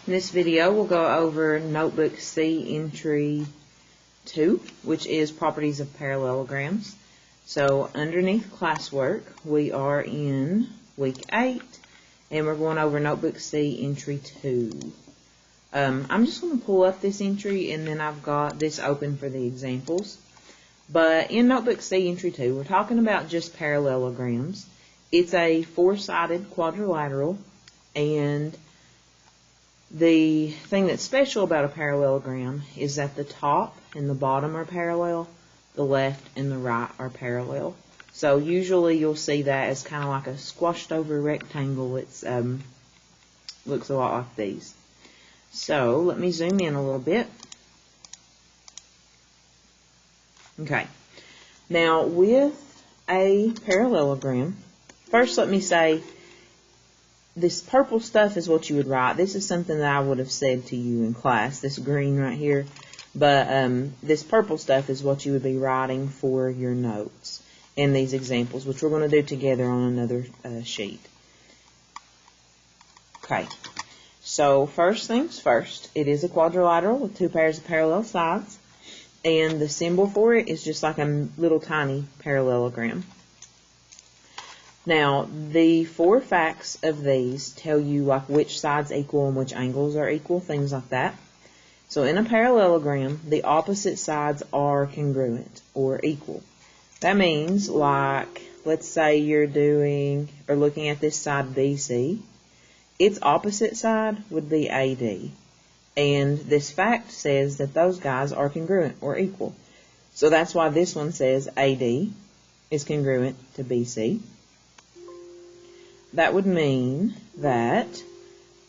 In this video, we'll go over Notebook C Entry 2, which is Properties of Parallelograms. So, underneath Classwork, we are in Week 8, and we're going over Notebook C Entry 2. I'm just going to pull up this entry, and then I've got this open for the examples. But in Notebook C Entry 2, we're talking about just parallelograms. It's a four-sided quadrilateral, and the thing that's special about a parallelogram is that the top and the bottom are parallel, the left and the right are parallel. So usually you'll see that as kind of like a squashed over rectangle. It's looks a lot like these. So let me zoom in a little bit. Okay. Now with a parallelogram, first let me say, this purple stuff is what you would write. This is something that I would have said to you in class, this green right here. But this purple stuff is what you would be writing for your notes in these examples, which we're going to do together on another sheet. Okay, so first things first, it is a quadrilateral with two pairs of parallel sides. And the symbol for it is just like a little tiny parallelogram. Now, the four facts of these tell you like which sides equal and which angles are equal, things like that. So in a parallelogram, the opposite sides are congruent or equal. That means, like, let's say you're doing or looking at this side BC, its opposite side would be AD. And this fact says that those guys are congruent or equal. So that's why this one says AD is congruent to BC. That would mean that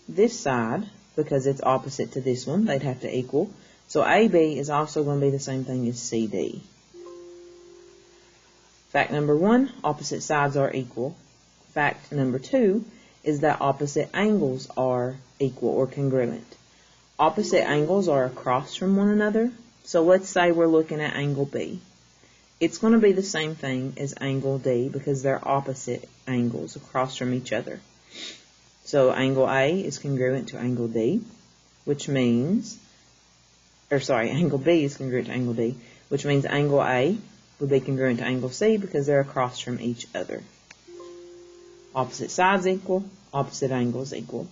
this side, because it's opposite to this one, they'd have to equal. So AB is also going to be the same thing as CD. Fact number one, opposite sides are equal. Fact number two is that opposite angles are equal or congruent. Opposite angles are across from one another. So let's say we're looking at angle B. It's going to be the same thing as angle D because they're opposite angles across from each other. So angle A is congruent to angle D, which means, angle B is congruent to angle D, which means angle A would be congruent to angle C because they're across from each other. Opposite sides equal, opposite angles equal.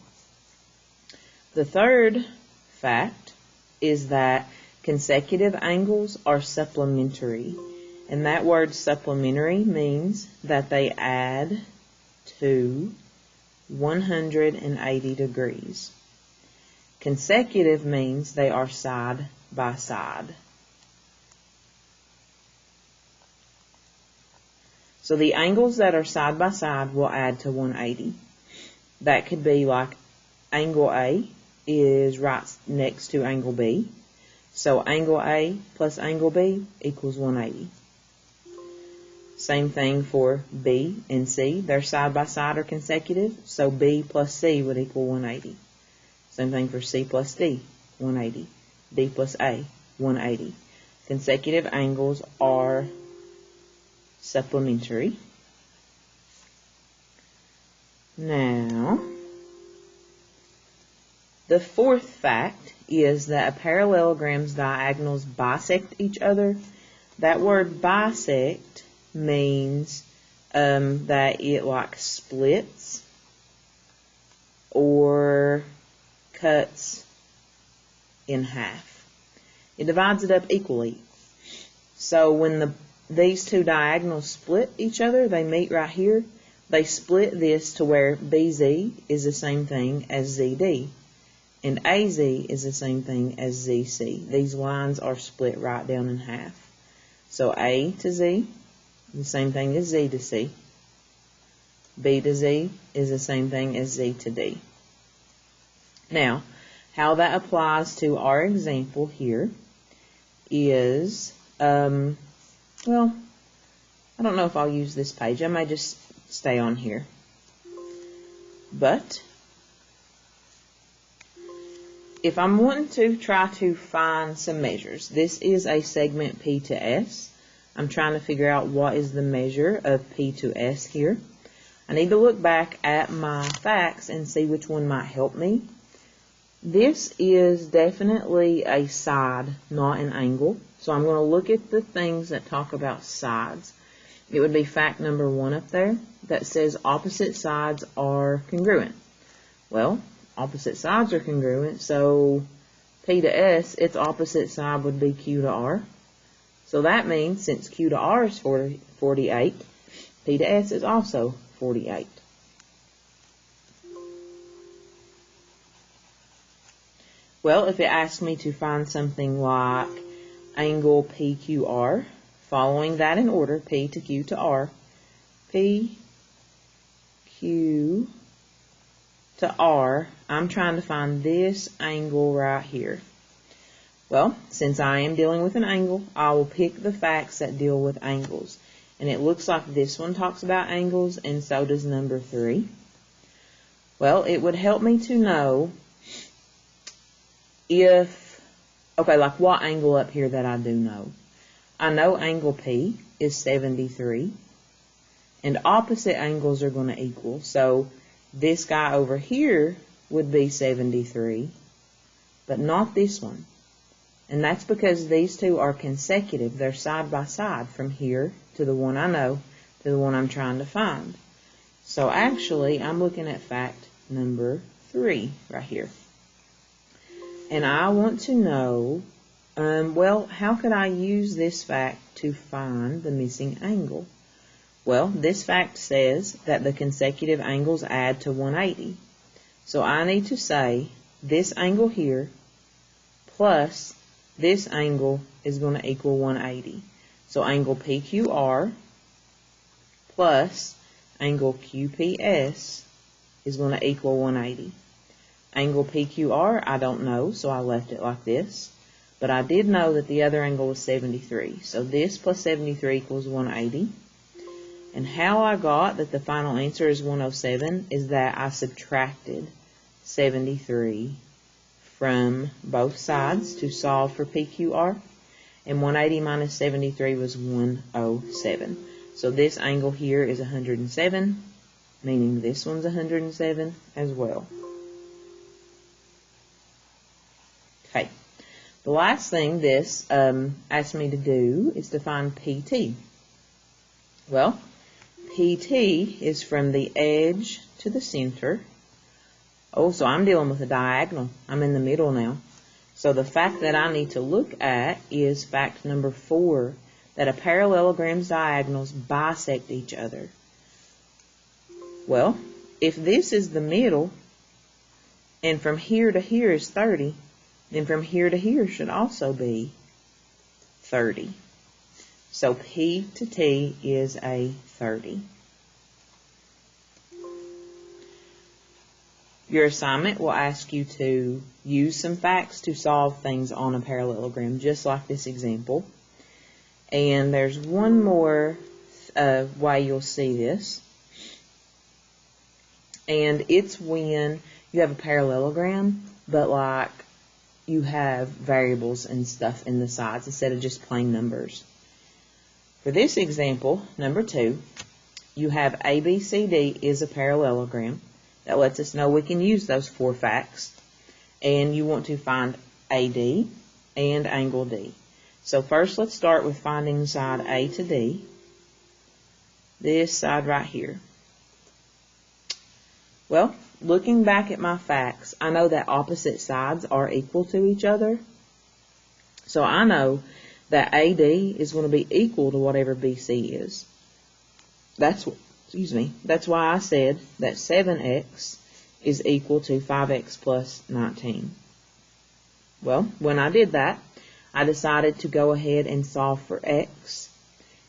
The third fact is that consecutive angles are supplementary. And that word supplementary means that they add to 180 degrees. Consecutive means they are side by side. So the angles that are side by side will add to 180. That could be like angle A is right next to angle B. So angle A plus angle B equals 180. Same thing for B and C. They're side by side or consecutive. So B plus C would equal 180. Same thing for C plus D, 180. D plus A, 180. Consecutive angles are supplementary. Now, the fourth fact is that a parallelogram's diagonals bisect each other. That word bisect means that it like splits or cuts in half. It divides it up equally. So when these two diagonals split each other, they meet right here, they split this to where BZ is the same thing as ZD. And AZ is the same thing as ZC. These lines are split right down in half. So A to Z, the same thing as Z to C. B to Z is the same thing as Z to D. Now, how that applies to our example here is, well, I don't know if I'll use this page. I may just stay on here. But if I'm wanting to try to find some measures, this is a segment P to S. I'm trying to figure out what is the measure of P to S here. I need to look back at my facts and see which one might help me. This is definitely a side, not an angle. So I'm going to look at the things that talk about sides. It would be fact number 1 up there that says opposite sides are congruent. Well, opposite sides are congruent, so P to S, its opposite side would be Q to R. So that means since Q to R is 48, P to S is also 48. Well, if it asks me to find something like angle PQR, following that in order, P to Q to R, P, Q to R, I'm trying to find this angle right here. Well, since I am dealing with an angle, I will pick the facts that deal with angles. And it looks like this one talks about angles, and so does number 3. Well, it would help me to know like what angle up here that I do know. I know angle P is 73, and opposite angles are going to equal. So this guy over here would be 73, but not this one. And that's because these two are consecutive. They're side by side from here to the one I know to the one I'm trying to find. So actually, I'm looking at fact number 3 right here. And I want to know, well, how could I use this fact to find the missing angle? Well, this fact says that the consecutive angles add to 180. So I need to say this angle here plus this angle is going to equal 180. So angle PQR plus angle QPS is going to equal 180. Angle PQR, I don't know, so I left it like this. But I did know that the other angle was 73. So this plus 73 equals 180. And how I got that the final answer is 107 is that I subtracted 73 from both sides to solve for PQR. And 180 minus 73 was 107. So this angle here is 107, meaning this one's 107 as well. Okay, the last thing this asked me to do is to find PT. Well, PT is from the edge to the center. Oh, so I'm dealing with a diagonal. I'm in the middle now. So the fact that I need to look at is fact number 4, that a parallelogram's diagonals bisect each other. Well, if this is the middle, and from here to here is 30, then from here to here should also be 30. So P to T is a 30. Your assignment will ask you to use some facts to solve things on a parallelogram, just like this example. And there's one more way you'll see this. And it's when you have a parallelogram, but like you have variables and stuff in the sides instead of just plain numbers. For this example, number 2, you have ABCD is a parallelogram. That lets us know we can use those 4 facts. And you want to find AD and angle D. So first let's start with finding side A to D. This side right here. Well, looking back at my facts, I know that opposite sides are equal to each other. So I know that AD is going to be equal to whatever BC is. That's why I said that 7x is equal to 5x plus 19. Well, when I did that, I decided to go ahead and solve for x.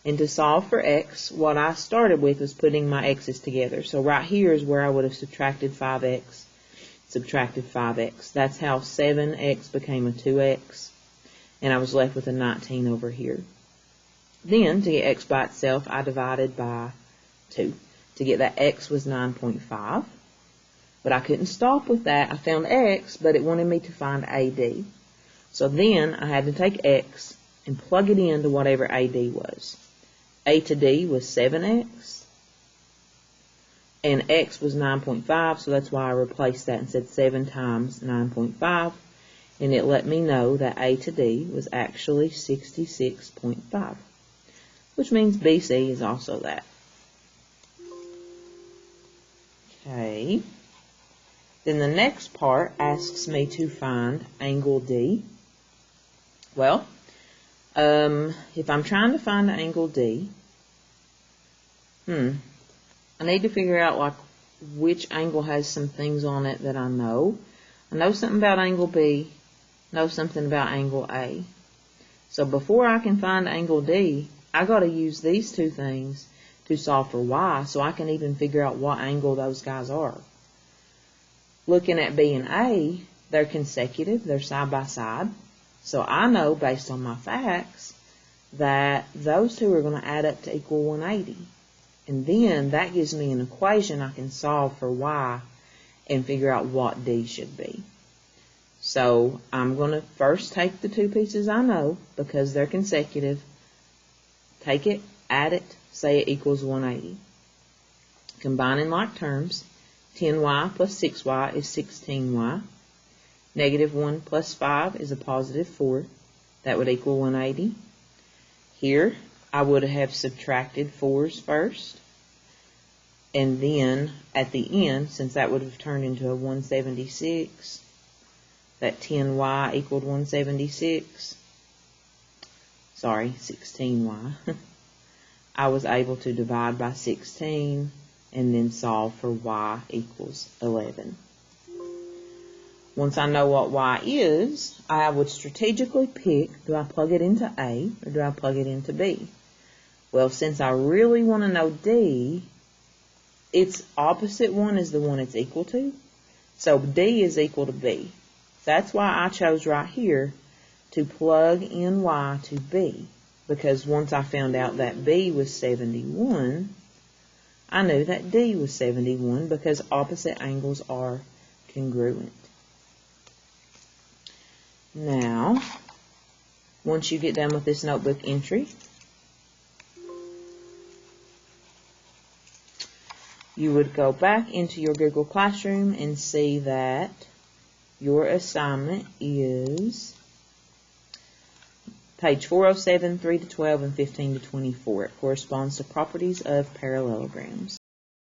And to solve for x, what I started with was putting my x's together. So right here is where I would have subtracted 5x, subtracted 5x. That's how 7x became a 2x, and I was left with a 19 over here. Then, to get x by itself, I divided by 2. To get that x was 9.5. But I couldn't stop with that. I found x, but it wanted me to find AD. So then I had to take x and plug it into whatever AD was. A to D was 7x. and x was 9.5, so that's why I replaced that and said 7 times 9.5, and it let me know that A to D was actually 66.5, which means BC is also that. Okay, then the next part asks me to find angle D. Well, if I'm trying to find angle D, I need to figure out like which angle has some things on it that I know. I know something about angle B, know something about angle A. So before I can find angle D, I got to use these two things to solve for Y so I can even figure out what angle those guys are. Looking at B and A, they're consecutive, they're side by side. So I know based on my facts that those two are going to add up to equal 180. And then that gives me an equation I can solve for Y and figure out what D should be. So I'm going to first take the two pieces I know because they're consecutive, take it, add it, say it equals 180. Combining like terms, 10y plus 6y is 16y. Negative 1 plus 5 is a positive 4. That would equal 180. Here, I would have subtracted 4's first. And then, at the end, since that would have turned into a 176, that 10y equaled 176. Sorry, 16y. I was able to divide by 16 and then solve for y equals 11. Once I know what y is, I would strategically pick, do I plug it into A or do I plug it into B? Well, since I really want to know D, its opposite one is the one it's equal to. So D is equal to B. That's why I chose right here to plug in y to B. Because once I found out that B was 71, I knew that D was 71 because opposite angles are congruent. Now, once you get done with this notebook entry, you would go back into your Google Classroom and see that your assignment is page 407, 3 to 12, and 15 to 24. It corresponds to properties of parallelograms.